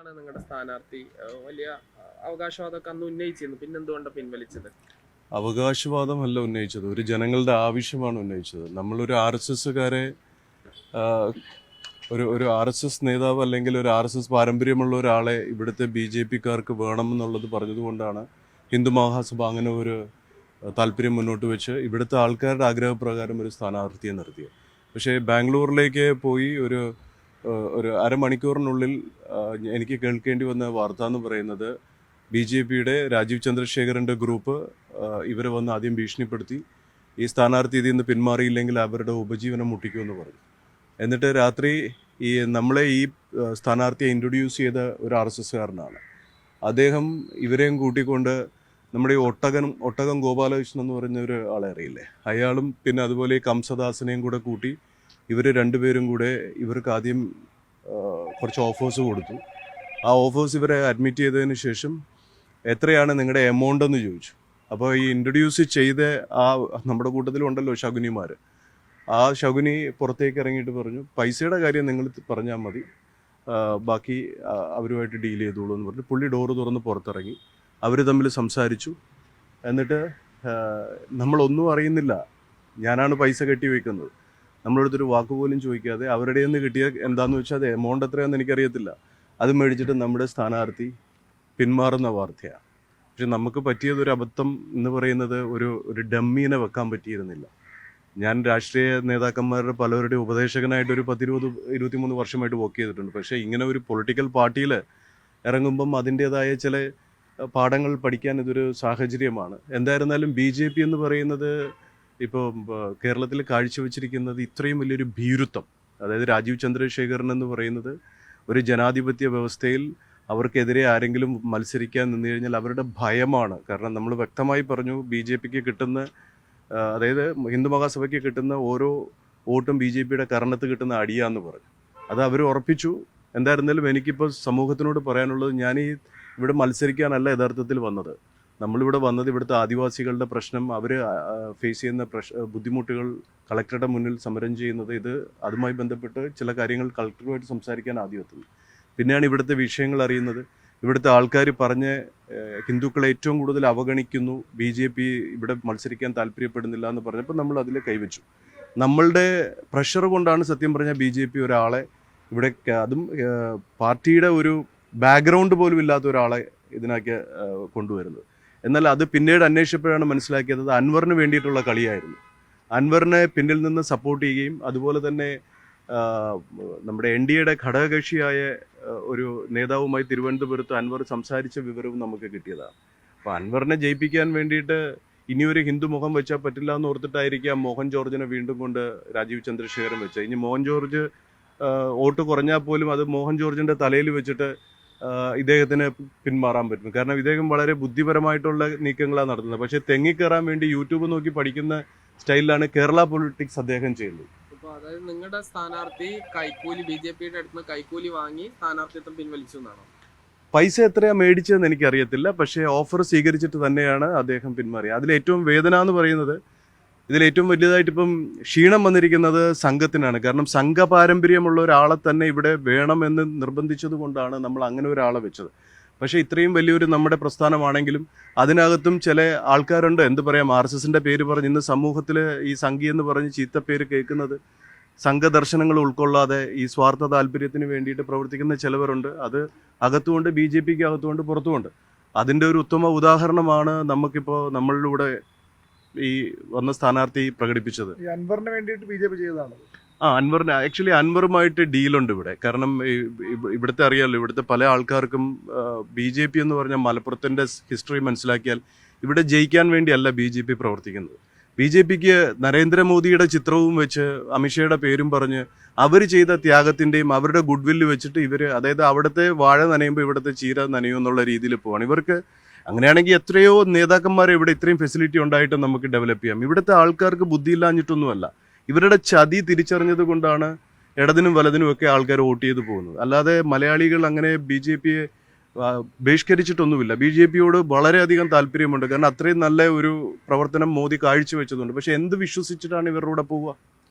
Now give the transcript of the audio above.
എന്തുകൊണ്ടാണ് നിങ്ങളുടെ സ്ഥാനാർത്ഥി വലിയ അവകാശവാദമൊക്കെ അന്ന് ഉന്നയിച്ചിരുന്നു, പിന്നെ എന്തുകൊണ്ടാണ് പിൻവലിച്ചത്? അവകാശവാദമല്ല ഉന്നയിച്ചത്, ഒരു ജനങ്ങളുടെ ആവശ്യമാണ് ഉന്നയിച്ചത്. നമ്മളൊരു ആർ എസ് എസ്സുകാരെ ഒരു ആർ എസ് എസ് നേതാവ് അല്ലെങ്കിൽ ഒരു ആർ എസ് എസ് പാരമ്പര്യമുള്ള ഒരാളെ ഇവിടുത്തെ ബി ജെ പിക്കാർക്ക് വേണമെന്നുള്ളത് പറഞ്ഞതുകൊണ്ടാണ് ഹിന്ദു മഹാസഭ അങ്ങനെ ഒരു താല്പര്യം മുന്നോട്ട് വെച്ച് ഇവിടുത്തെ ആൾക്കാരുടെ ആഗ്രഹപ്രകാരം ഒരു സ്ഥാനാർത്ഥിയെ നിർത്തിയത്. പക്ഷേ ബാംഗ്ലൂരിലേക്ക് പോയി ഒരു അരമണിക്കൂറിനുള്ളിൽ എനിക്ക് കേൾക്കേണ്ടി വന്ന വാർത്ത എന്ന് പറയുന്നത് ബി ജെ പിയുടെ രാജീവ് ചന്ദ്രശേഖരൻ്റെ ഗ്രൂപ്പ് ഇവരെ വന്ന് ആദ്യം ഭീഷണിപ്പെടുത്തി, ഈ സ്ഥാനാർത്ഥി ഇതിൽ നിന്ന് പിന്മാറിയില്ലെങ്കിൽ അവരുടെ ഉപജീവനം മുട്ടിക്കുമെന്ന് പറഞ്ഞു. എന്നിട്ട് രാത്രി നമ്മളെ ഈ സ്ഥാനാർത്ഥിയെ ഇൻട്രൊഡ്യൂസ് ചെയ്ത ഒരു ആർ എസ് എസ്സുകാരനാണ്. അദ്ദേഹം ഇവരെയും കൂട്ടിക്കൊണ്ട് നമ്മുടെ ഈ ഒട്ടകം ഗോപാലകൃഷ്ണൻ എന്ന് പറഞ്ഞ ഒരു ആളെ അറിയില്ലേ, അയാളും പിന്നെ അതുപോലെ ഈ കംസദാസനെയും കൂടെ കൂട്ടി ഇവർ രണ്ടുപേരും കൂടെ ഇവർക്ക് ആദ്യം കുറച്ച് ഓഫേഴ്സ് കൊടുത്തു. ആ ഓഫേഴ്സ് ഇവരെ അഡ്മിറ്റ് ചെയ്തതിന് ശേഷം എത്രയാണ് നിങ്ങളുടെ എമൗണ്ട് എന്ന് ചോദിച്ചു. അപ്പോൾ ഈ ഇൻട്രൊഡ്യൂസ് ചെയ്ത നമ്മുടെ കൂട്ടത്തിലുണ്ടല്ലോ ശകുനിമാർ, ആ ശകുനി പുറത്തേക്ക് ഇറങ്ങിയിട്ട് പറഞ്ഞു, പൈസയുടെ കാര്യം നിങ്ങൾ പറഞ്ഞാൽ മതി, ബാക്കി അവരുമായിട്ട് ഡീൽ ചെയ്തോളൂ എന്ന് പറഞ്ഞു. പുള്ളി ഡോറ് തുറന്ന് പുറത്തിറങ്ങി, അവർ തമ്മിൽ സംസാരിച്ചു. എന്നിട്ട് നമ്മളൊന്നും അറിയുന്നില്ല, ഞാനാണ് പൈസ കെട്ടി വയ്ക്കുന്നത്, നമ്മളടുത്തൊരു വാക്ക് പോലും ചോദിക്കാതെ അവരുടെ നിന്ന് കിട്ടിയ എന്താണെന്ന് വെച്ചാൽ അത് എമൗണ്ട് എത്രയാണെന്ന് എനിക്കറിയത്തില്ല, അത് മേടിച്ചിട്ട് നമ്മുടെ സ്ഥാനാർത്ഥി പിന്മാറുന്ന വാർത്തയാണ്. പക്ഷെ നമുക്ക് പറ്റിയതൊരു അബദ്ധം എന്ന് പറയുന്നത് ഒരു ഡമ്മീനെ വെക്കാൻ പറ്റിയിരുന്നില്ല. ഞാൻ രാഷ്ട്രീയ നേതാക്കന്മാരുടെ പലവരുടെ ഉപദേശകനായിട്ട് ഒരു 23 വർഷമായിട്ട് വർക്ക് ചെയ്തിട്ടുണ്ട്. പക്ഷേ ഇങ്ങനെ ഒരു പൊളിറ്റിക്കൽ പാർട്ടിയിൽ ഇറങ്ങുമ്പം അതിൻ്റേതായ ചില പാഠങ്ങൾ പഠിക്കാൻ ഇതൊരു സാഹചര്യമാണ്. എന്തായിരുന്നാലും ബി ജെ പി എന്ന് പറയുന്നത് ഇപ്പോൾ കേരളത്തിൽ കാഴ്ചവെച്ചിരിക്കുന്നത് ഇത്രയും വലിയൊരു ഭീരുത്വം, അതായത് രാജീവ് ചന്ദ്രശേഖരൻ എന്ന് പറയുന്നത് ഒരു ജനാധിപത്യ വ്യവസ്ഥയിൽ അവർക്കെതിരെ ആരെങ്കിലും മത്സരിക്കാൻ നിന്ന് കഴിഞ്ഞാൽ അവരുടെ ഭയമാണ്. കാരണം നമ്മൾ വ്യക്തമായി പറഞ്ഞു, ബി ജെ പിക്ക് കിട്ടുന്ന, അതായത് ഹിന്ദു മഹാസഭയ്ക്ക് കിട്ടുന്ന ഓരോ വോട്ടും ബി ജെ പിയുടെ കർണത്ത് കിട്ടുന്ന അടിയാന്ന് പറഞ്ഞു. അത് അവർ ഉറപ്പിച്ചു. എന്തായിരുന്നാലും എനിക്കിപ്പോൾ സമൂഹത്തിനോട് പറയാനുള്ളത്, ഞാൻ ഇവിടെ മത്സരിക്കാനല്ല യഥാർത്ഥത്തിൽ വന്നത്. നമ്മളിവിടെ വന്നത് ഇവിടുത്തെ ആദിവാസികളുടെ പ്രശ്നം, അവർ ഫേസ് ചെയ്യുന്ന ബുദ്ധിമുട്ടുകൾ കളക്ടറുടെ മുന്നിൽ സമരം ചെയ്യുന്നത്, അതുമായി ബന്ധപ്പെട്ട് ചില കാര്യങ്ങൾ കളക്ടറുമായിട്ട് സംസാരിക്കാൻ ആദ്യം എത്തുന്നത്. പിന്നെയാണ് ഇവിടുത്തെ വിഷയങ്ങൾ അറിയുന്നത്. ഇവിടുത്തെ ആൾക്കാർ പറഞ്ഞ് ഹിന്ദുക്കളെ ഏറ്റവും കൂടുതൽ അവഗണിക്കുന്നു, ബി ജെ പി ഇവിടെ മത്സരിക്കാൻ താല്പര്യപ്പെടുന്നില്ല എന്ന് പറഞ്ഞപ്പോൾ നമ്മൾ അതിൽ കൈവച്ചു. നമ്മളുടെ പ്രഷർ കൊണ്ടാണ് സത്യം പറഞ്ഞാൽ ബി ജെ പി ഒരാളെ ഇവിടെ, അതും പാർട്ടിയുടെ ഒരു ബാക്ക്ഗ്രൗണ്ട് പോലും ഇല്ലാത്ത ഒരാളെ ഇതിനൊക്കെ കൊണ്ടുവരുന്നത്. എന്നാൽ അത് പിന്നീട് അന്വേഷിച്ചപ്പോഴാണ് മനസ്സിലാക്കിയത് അൻവറിന് വേണ്ടിയിട്ടുള്ള കളിയായിരുന്നു. അൻവറിനെ പിന്നിൽ നിന്ന് സപ്പോർട്ട് ചെയ്യുകയും അതുപോലെ തന്നെ നമ്മുടെ എൻ ഡി എയുടെ ഘടകകക്ഷിയായ ഒരു നേതാവുമായി തിരുവനന്തപുരത്ത് അൻവർ സംസാരിച്ച വിവരവും നമുക്ക് കിട്ടിയതാണ്. അപ്പോൾ അൻവറിനെ ജയിപ്പിക്കാൻ വേണ്ടിയിട്ട് ഇനിയൊരു ഹിന്ദു മുഖം വെച്ചാൽ പറ്റില്ല എന്ന് ഓർത്തിട്ടായിരിക്കാം മോഹൻ ജോർജിനെ വീണ്ടും കൊണ്ട് രാജീവ് ചന്ദ്രശേഖരൻ വെച്ചത്. ഇനി മോഹൻ ജോർജ് വോട്ട് കുറഞ്ഞാൽ പോലും അത് മോഹൻ ജോർജിൻ്റെ തലയിൽ വെച്ചിട്ട് ഇദ്ദേഹത്തിന് പിന്മാറാൻ പറ്റും. കാരണം ഇദ്ദേഹം വളരെ ബുദ്ധിപരമായിട്ടുള്ള നീക്കങ്ങളാണ് നടത്തുന്നത്. പക്ഷേ തെങ്ങിക്കയറാൻ വേണ്ടി യൂട്യൂബ് നോക്കി പഠിക്കുന്ന സ്റ്റൈലിലാണ് കേരള പൊളിറ്റിക്സ് അദ്ദേഹം ചെയ്യുന്നത്. അപ്പോൾ അതായത് നിങ്ങളുടെ സ്ഥാനാർത്ഥി കൈക്കൂലി, ബി ജെ പിയുടെ അടുത്ത് നിന്ന് കൈക്കൂലി വാങ്ങി സ്ഥാനാർത്ഥിത്വം പിൻവലിച്ചു എന്നാണോ? പൈസ എത്രയാണ് മേടിച്ചതെന്ന് എനിക്കറിയത്തില്ല, പക്ഷേ ഓഫർ സ്വീകരിച്ചിട്ട് തന്നെയാണ് അദ്ദേഹം പിന്മാറിയത്. അതിലേറ്റവും വേദന എന്ന് പറയുന്നത്, ഇതിലേറ്റവും വലിയതായിട്ട് ഇപ്പം ക്ഷീണം വന്നിരിക്കുന്നത് സംഘത്തിനാണ്. കാരണം സംഘ പാരമ്പര്യമുള്ള ഒരാളെ തന്നെ ഇവിടെ വേണമെന്ന് നിർബന്ധിച്ചത് കൊണ്ടാണ് നമ്മൾ അങ്ങനെ ഒരാളെ വെച്ചത്. പക്ഷേ ഇത്രയും വലിയൊരു നമ്മുടെ പ്രസ്ഥാനമാണെങ്കിലും അതിനകത്തും ചില ആൾക്കാരുണ്ട്, എന്ത് പറയാം, ആർ എസ് എസിൻ്റെ പേര് പറഞ്ഞ് ഇന്ന് സമൂഹത്തിൽ ഈ സംഘി എന്ന് പറഞ്ഞ് ചീത്തപ്പേര് കേൾക്കുന്നത്, സംഘദർശനങ്ങൾ ഉൾക്കൊള്ളാതെ ഈ സ്വാർത്ഥ താല്പര്യത്തിന് വേണ്ടിയിട്ട് പ്രവർത്തിക്കുന്ന ചിലവരുണ്ട്. അത് അകത്തുകൊണ്ട്, ബി ജെ പിക്ക് അകത്തുകൊണ്ട് പുറത്തുമുണ്ട്. അതിൻ്റെ ഒരു ഉത്തമ ഉദാഹരണമാണ് നമുക്കിപ്പോൾ നമ്മളിലൂടെ ഈ വന്ന സ്ഥാനാർത്ഥി പ്രകടിപ്പിച്ചത്. അൻവറിന് വേണ്ടിയിട്ട് ബി ജെ പി ചെയ്തതാണ്. അൻവറിന് ആക്ച്വലി അൻവറുമായിട്ട് ഡീലുണ്ട് ഇവിടെ. കാരണം ഇവിടുത്തെ അറിയാമല്ലോ, ഇവിടുത്തെ പല ആൾക്കാർക്കും ബി ജെ പി എന്ന് പറഞ്ഞാൽ മലപ്പുറത്തിൻ്റെ ഹിസ്റ്ററി മനസ്സിലാക്കിയാൽ ഇവിടെ ജയിക്കാൻ വേണ്ടിയല്ല ബി ജെ പി പ്രവർത്തിക്കുന്നത്. ബി ജെ പിക്ക് നരേന്ദ്രമോദിയുടെ ചിത്രവും വെച്ച് അമിത്ഷായുടെ പേരും പറഞ്ഞ് അവർ ചെയ്ത ത്യാഗത്തിൻ്റെയും അവരുടെ ഗുഡ് വില്ല് വെച്ചിട്ട് ഇവർ, അതായത് അവിടുത്തെ വാഴ നനയുമ്പോൾ ഇവിടുത്തെ ചീര നനയും എന്നുള്ള രീതിയിൽ പോവാണ്. ഇവർക്ക് അങ്ങനെയാണെങ്കിൽ എത്രയോ നേതാക്കന്മാരെ ഇവിടെ ഇത്രയും ഫെസിലിറ്റി ഉണ്ടായിട്ട് നമുക്ക് ഡെവലപ്പ് ചെയ്യാം. ഇവിടുത്തെ ആൾക്കാർക്ക് ബുദ്ധിയില്ലാഞ്ഞിട്ടൊന്നുമല്ല, ഇവരുടെ ചതി തിരിച്ചറിഞ്ഞത് കൊണ്ടാണ് ഇടതിനും വലതിനും ഒക്കെ ആൾക്കാർ വോട്ട് ചെയ്ത് പോകുന്നത്. അല്ലാതെ മലയാളികൾ അങ്ങനെ ബി ജെ പിയെ ബഹിഷ്കരിച്ചിട്ടൊന്നുമില്ല. ബി ജെ പിയോട് വളരെയധികം താല്പര്യമുണ്ട്. കാരണം അത്രയും നല്ല ഒരു പ്രവർത്തനം മോദി കാഴ്ചവെച്ചതുകൊണ്ട്. പക്ഷെ എന്ത് വിശ്വസിച്ചിട്ടാണ് ഇവരുടെ കൂടെ പോവുക?